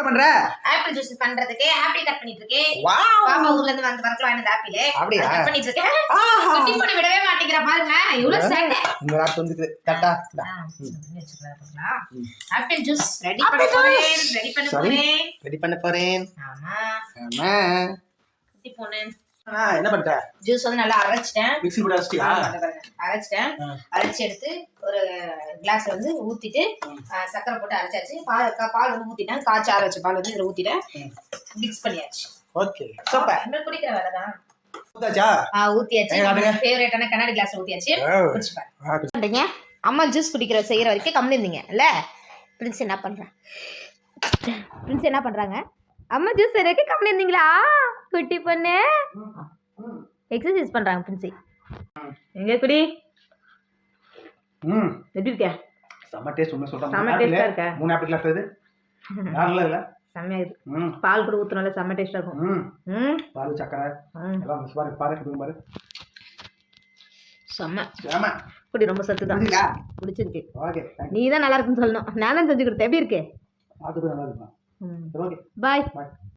பண்ற? Apple juice பண்றதுக்கு apple cut பண்ணிட்டு இருக்கேன். வாவ் பாப்பா ஊர்ல இருந்து வந்து வரக்கலாம் இந்த ஆப்பிள். அப்படியே கட் பண்ணிட்டு இருக்கேன். ஆஹா குட்டி பண்ண விடவே மாட்டேங்கற பாருங்க. இவ்வளவு சேட்டை. இங்க ராத் வந்துக்குது. தட்டா. ஆப்பிள் ஜூஸ் ரெடி பண்ண போறேன். ரெடி பண்ண போறேன். ஆமா. ஆமா. குட்டி பொண்ணு. என்ன பண்ற? ஜூஸ் வந்து நல்லா அரைச்சிட்டேன். மிக்ஸி போட்டு அரைச்சிட்டியா? அரைச்சிட்டேன். அரைச்சி எடுத்து ஒரு கிளாஸ்ல வந்து ஊத்திட்டு சக்கரை போட்டு அரைச்சாச்சு. பால் வந்து ஊத்திட்டேன். காய்ச்சி ஆற வச்ச பால் வந்து இதுல ஊத்திட்டேன். மிக்ஸ் பண்ணியாச்சு. Okay super. நம்ம குடிக்கிற வேலைதான். ஊத்தாச்சா? ஊத்தியாச்சு. ஃபேவரட்டான கண்ணாடி கிளாஸ்ல ஊத்தியாச்சு. குடிச்சு பாருங்க. அம்மா ஜூஸ் குடிக்கிற செய்யற வரைக்கும் கம்மி இருந்தீங்க இல்ல? பிரின்ஸ் என்ன பண்றாங்க? அம்மா ஜூஸ் செய்யற வரைக்கும் கம்மி இருந்தீங்களா? குட்டி பொண்ணு எக்ஸசைஸ் பண்றாங்க பிரின்சி. எங்க குடி எப்படி இருக்க? செம்ம டேஸ்ட் உண்மை சொல்றேன். செம்ம டேஸ்டா இருக்க. 3 ஆப்பிள் கிளாஸ் இது. நல்லா இல்ல? செம்மயா இருக்கு. பால் கூட ஊத்துனால செம்ம டேஸ்டா இருக்கும். பால் சக்கரை எல்லாம் மிக்ஸ் பண்ணி பாரு. செம்ம. ஆமா. குடி ரொம்ப சத்து தான். குடிச்சிருக்கு. ஓகே. நீ தான் நல்லா இருக்குன்னு சொல்லணும். நான் தான் செஞ்சு கொடுத்தேன். எப்படி இருக்கு? அது நல்லா இருக்கு. ஓகே. பாய்.